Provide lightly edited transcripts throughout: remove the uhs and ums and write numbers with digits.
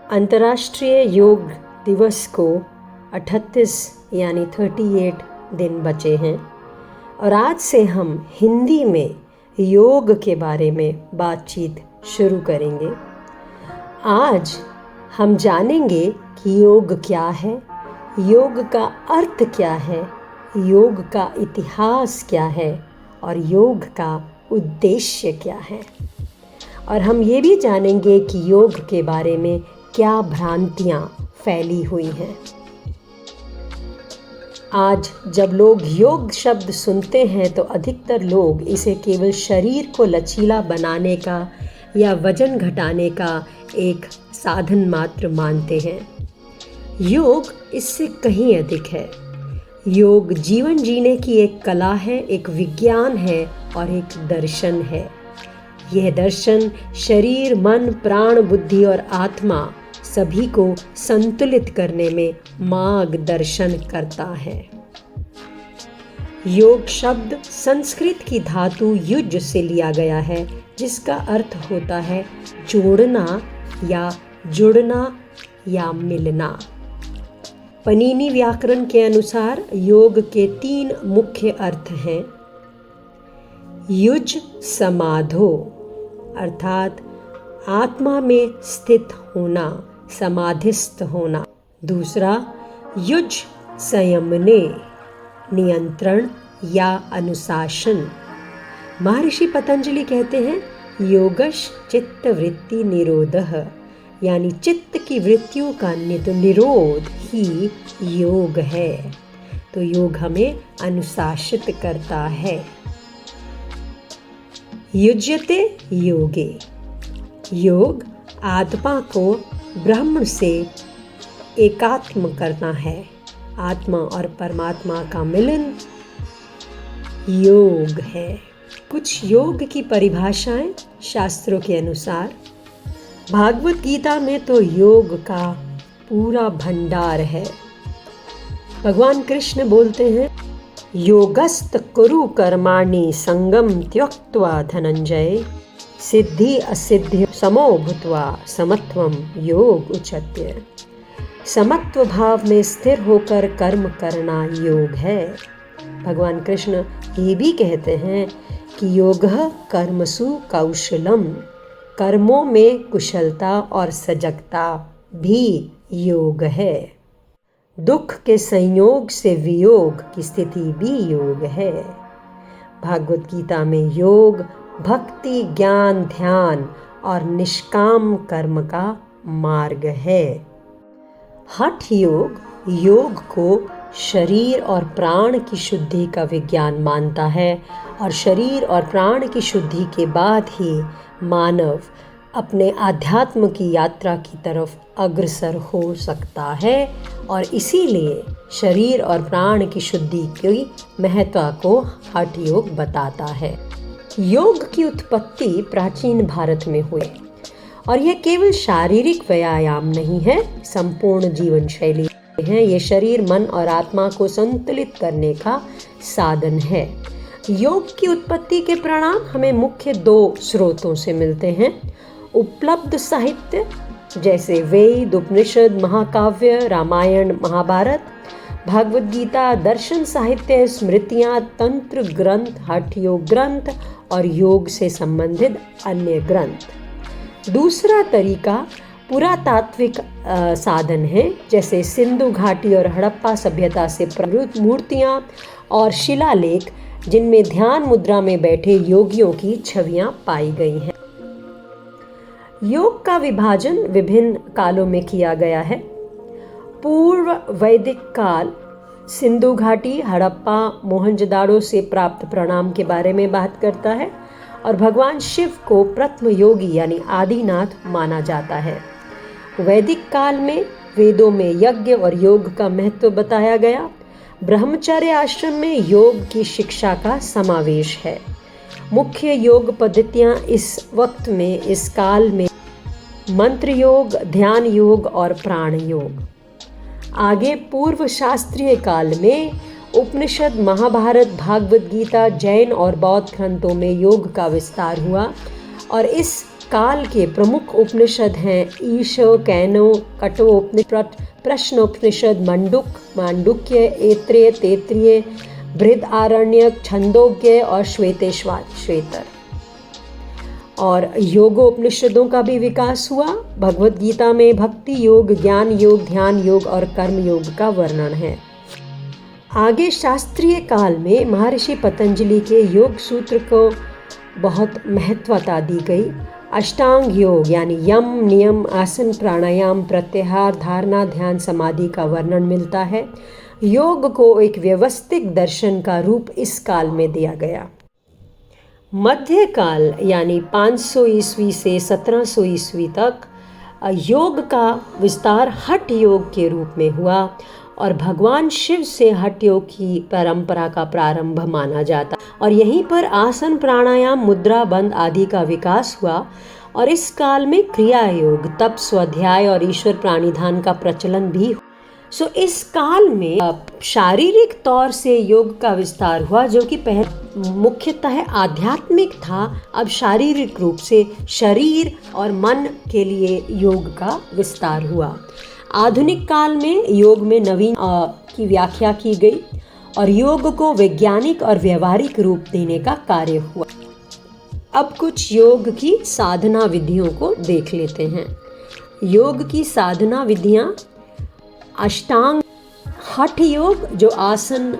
अंतर्राष्ट्रीय योग दिवस को 38 यानी 38 दिन बचे हैं और आज से हम हिंदी में योग के बारे में बातचीत शुरू करेंगे। आज हम जानेंगे कि योग क्या है, योग का अर्थ क्या है, योग का इतिहास क्या है और योग का उद्देश्य क्या है। और हम ये भी जानेंगे कि योग के बारे में क्या भ्रांतियाँ फैली हुई हैं। आज जब लोग योग शब्द सुनते हैं तो अधिकतर लोग इसे केवल शरीर को लचीला बनाने का या वजन घटाने का एक साधन मात्र मानते हैं। योग इससे कहीं अधिक है। योग जीवन जीने की एक कला है, एक विज्ञान है और एक दर्शन है। यह दर्शन शरीर, मन, प्राण, बुद्धि और आत्मा सभी को संतुलित करने में मार्गदर्शन करता है। योग शब्द संस्कृत की धातु युज से लिया गया है, जिसका अर्थ होता है जोड़ना या जुड़ना या मिलना। पनीनी व्याकरण के अनुसार योग के 3 मुख्य अर्थ हैं। युज समाधो अर्थात आत्मा में स्थित होना, समाधिस्थ होना। दूसरा युज संयमने नियंत्रण या अनुशासन। महर्षि पतंजलि कहते हैं योगश चित्त वृत्ति निरोधः, यानी चित्त की वृत्तियों का निरोध ही योग है। तो योग हमें अनुशासित करता है। युज्यते योगे, योग आत्मा को ब्रह्म से एकात्म करना है। आत्मा और परमात्मा का मिलन योग है। कुछ योग की परिभाषाएं शास्त्रों के अनुसार। भागवत गीता में तो योग का पूरा भंडार है। भगवान कृष्ण बोलते हैं योगस्त कुरु कर्माणि संगम त्यक्त्वा धनंजय सिद्धि असिद्धि समो भूत्वा समत्वम योग उच्यते। समत्व भाव में स्थिर होकर कर्म करना योग है। भगवान कृष्ण ये भी कहते हैं कि योगः कर्मसु कौशलम, कर्मों में कुशलता और सजगता भी योग है। दुख के संयोग से वियोग की स्थिति भी योग है। भागवत गीता में योग भक्ति, ज्ञान, ध्यान और निष्काम कर्म का मार्ग है। हठ योग योग को शरीर और प्राण की शुद्धि का विज्ञान मानता है और शरीर और प्राण की शुद्धि के बाद ही मानव अपने आध्यात्म की यात्रा की तरफ अग्रसर हो सकता है और इसीलिए शरीर और प्राण की शुद्धि की महत्व को हठ योग बताता है। योग की उत्पत्ति प्राचीन भारत में हुई और यह केवल शारीरिक व्यायाम नहीं है, संपूर्ण जीवन शैली है। ये शरीर, मन और आत्मा को संतुलित करने का साधन है। योग की उत्पत्ति के परिणाम हमें मुख्य 2 स्रोतों से मिलते हैं। उपलब्ध साहित्य जैसे वेद, उपनिषद, महाकाव्य, रामायण, महाभारत, भागवत गीता, दर्शन साहित्य, स्मृतियाँ, तंत्र ग्रंथ, हठ योग ग्रंथ और योग से संबंधित अन्य ग्रंथ। दूसरा तरीका पुरातात्विक साधन है, जैसे सिंधु घाटी और हड़प्पा सभ्यता से प्राप्त मूर्तियाँ और शिलालेख, जिनमें ध्यान मुद्रा में बैठे योगियों की छवियाँ पाई गई हैं। योग का विभाजन विभिन्न कालों में किया गया है। पूर्व वैदिक काल सिंधु घाटी, हड़प्पा, मोहनजोदाड़ो से प्राप्त प्रणाम के बारे में बात करता है और भगवान शिव को प्रथम योगी यानी आदिनाथ माना जाता है। वैदिक काल में वेदों में यज्ञ और योग का महत्व बताया गया। ब्रह्मचर्य आश्रम में योग की शिक्षा का समावेश है। मुख्य योग पद्धतियाँ इस वक्त में, इस काल में मंत्र योग, ध्यान योग और प्राण योग। आगे पूर्व शास्त्रीय काल में उपनिषद, महाभारत, भागवत गीता, जैन और बौद्ध ग्रंथों में योग का विस्तार हुआ और इस काल के प्रमुख उपनिषद हैं ईशो, कैनो, कठोपनिषद, प्रश्नोपनिषद, मांडुक्य, ऐत्रेय, तैत्तिरीय, बृहदारण्यक, छंदोग्य और श्वेतेश्वर। और योगोपनिषदों का भी विकास हुआ। भगवत गीता में भक्ति योग, ज्ञान योग, ध्यान योग और कर्म योग का वर्णन है। आगे शास्त्रीय काल में महर्षि पतंजलि के योग सूत्र को बहुत महत्वता दी गई। अष्टांग योग यानी यम, नियम, आसन, प्राणायाम, प्रत्याहार, धारणा, ध्यान, समाधि का वर्णन मिलता है। योग को एक व्यवस्थित दर्शन का रूप इस काल में दिया गया। मध्यकाल यानी 500 ईस्वी से 1700 ईस्वी तक योग का विस्तार हठ योग के रूप में हुआ और भगवान शिव से हठ योग की परंपरा का प्रारंभ माना जाता और यहीं पर आसन, प्राणायाम, मुद्रा बंद आदि का विकास हुआ। और इस काल में क्रिया योग, तप, स्वाध्याय और ईश्वर प्राणिधान का प्रचलन भी। इस काल में शारीरिक तौर से योग का विस्तार हुआ, जो कि पहले मुख्यतः आध्यात्मिक था। अब शारीरिक रूप से शरीर और मन के लिए योग का विस्तार हुआ। आधुनिक काल में योग में नवीन की व्याख्या की गई और योग को वैज्ञानिक और व्यवहारिक रूप देने का कार्य हुआ। अब कुछ योग की साधना विधियों को देख लेते हैं। योग की साधना विधियां अष्टांग हठ योग जो आसन,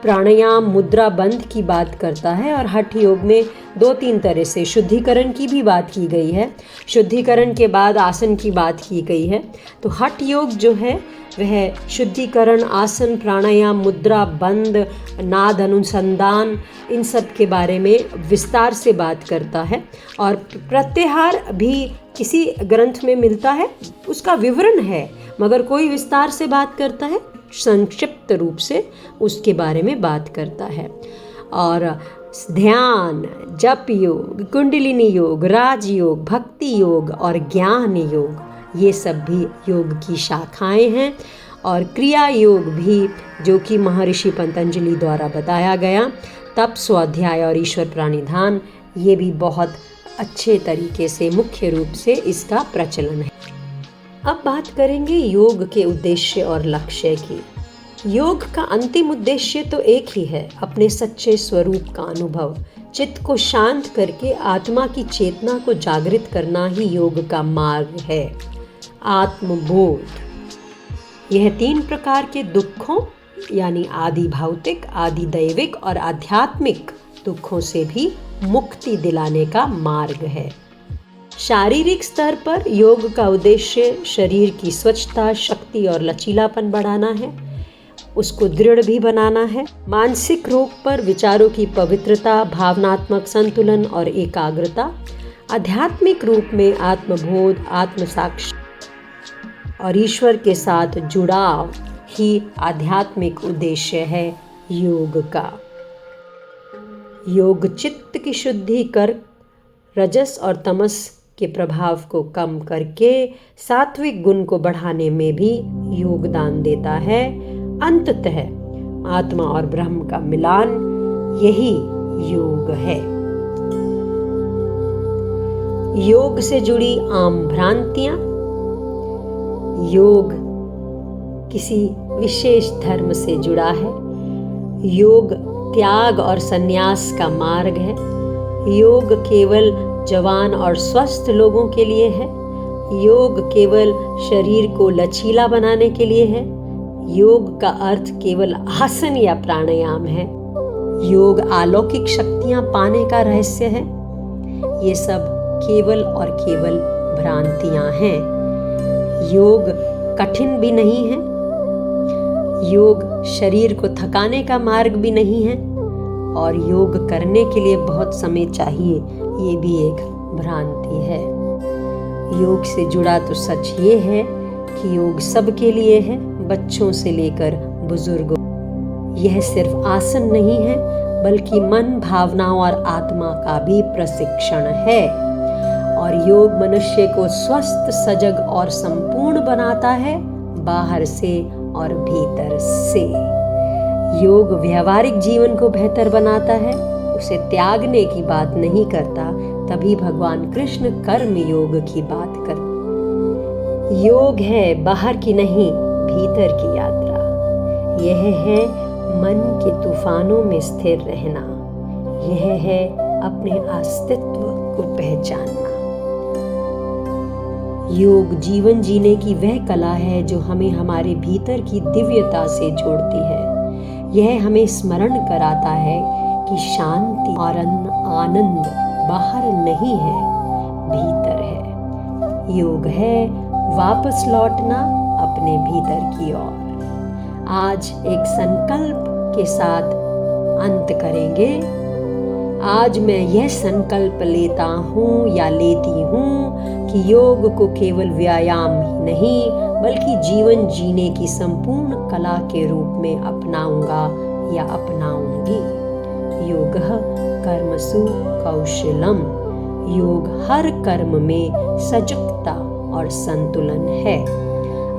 प्राणायाम, मुद्रा बंद की बात करता है और हठ योग में 2-3 तरह से शुद्धिकरण की भी बात की गई है। शुद्धिकरण के बाद आसन की बात की गई है। तो हठ योग जो है वह शुद्धिकरण, आसन, प्राणायाम, मुद्रा बंद, नाद अनुसंधान, इन सब के बारे में विस्तार से बात करता है। और प्रत्याहार भी किसी ग्रंथ में मिलता है, उसका विवरण है मगर कोई विस्तार से बात करता है, संक्षिप्त रूप से उसके बारे में बात करता है। और ध्यान, जप योग, कुंडलिनी योग, राजयोग, भक्ति योग और ज्ञान योग, ये सब भी योग की शाखाएं हैं। और क्रिया योग भी, जो कि महर्षि पतंजलि द्वारा बताया गया, तप, स्वाध्याय और ईश्वर प्राणिधान, ये भी बहुत अच्छे तरीके से मुख्य रूप से इसका प्रचलन है। अब बात करेंगे योग के उद्देश्य और लक्ष्य की। योग का अंतिम उद्देश्य तो एक ही है, अपने सच्चे स्वरूप का अनुभव। चित्त को शांत करके आत्मा की चेतना को जागृत करना ही योग का मार्ग है। आत्मबोध, यह 3 प्रकार के दुखों यानी आदि भौतिक, आदि दैविक और आध्यात्मिक दुखों से भी मुक्ति दिलाने का मार्ग है। शारीरिक स्तर पर योग का उद्देश्य शरीर की स्वच्छता, शक्ति और लचीलापन बढ़ाना है, उसको दृढ़ भी बनाना है। मानसिक रूप पर विचारों की पवित्रता, भावनात्मक संतुलन और एकाग्रता। आध्यात्मिक रूप में आत्मबोध, आत्मसाक्षी और ईश्वर के साथ जुड़ाव ही आध्यात्मिक उद्देश्य है योग का। योग चित्त की शुद्धि कर रजस और तमस के प्रभाव को कम करके सात्विक गुण को बढ़ाने में भी योगदान देता है। अंततः आत्मा और ब्रह्म का मिलान यही योग है। योग से जुड़ी आम भ्रांतियां। योग किसी विशेष धर्म से जुड़ा है। योग त्याग और संन्यास का मार्ग है। योग केवल जवान और स्वस्थ लोगों के लिए है। योग केवल शरीर को लचीला बनाने के लिए है। योग का अर्थ केवल आसन या प्राणायाम है। योग अलौकिक शक्तियां पाने का रहस्य है। ये सब केवल और केवल भ्रांतियां हैं। योग कठिन भी नहीं है। योग शरीर को थकाने का मार्ग भी नहीं है और योग करने के लिए बहुत समय चाहिए, ये भी एक भ्रांति है। योग से जुड़ा तो सच ये है कि योग सबके लिए है, बच्चों से लेकर बुजुर्गों। यह सिर्फ आसन नहीं है बल्कि मन, भावनाओं और आत्मा का भी प्रशिक्षण है। और योग मनुष्य को स्वस्थ, सजग और संपूर्ण बनाता है, बाहर से और भीतर से। योग व्यवहारिक जीवन को बेहतर बनाता है, उसे त्यागने की बात नहीं करता तभी भगवान कृष्ण कर्म योग की बात करते। योग है बाहर की नहीं, भीतर की यात्रा। यह है मन के तूफानों में स्थिर रहना। यह है अपने अस्तित्व को पहचानना। योग जीवन जीने की वह कला है जो हमें हमारे भीतर की दिव्यता से जोड़ती है। यह हमें स्मरण कराता है कि शांति और आनंद बाहर नहीं है, भीतर है। योग है वापस लौटना अपने भीतर की ओर। आज एक संकल्प के साथ अंत करेंगे। आज मैं यह संकल्प लेता हूँ या लेती हूँ कि योग को केवल व्यायाम ही नहीं बल्कि जीवन जीने की संपूर्ण कला के रूप में अपनाऊंगा या अपनाऊंगी। योगः कर्मसु कौशलम। योग हर कर्म में सजगता और संतुलन है।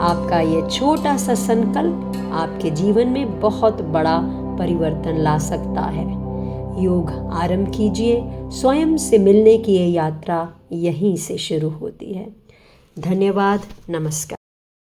आपका यह छोटा सा संकल्प आपके जीवन में बहुत बड़ा परिवर्तन ला सकता है। योग आरंभ कीजिए। स्वयं से मिलने की ये यात्रा यहीं से शुरू होती है। धन्यवाद। नमस्कार।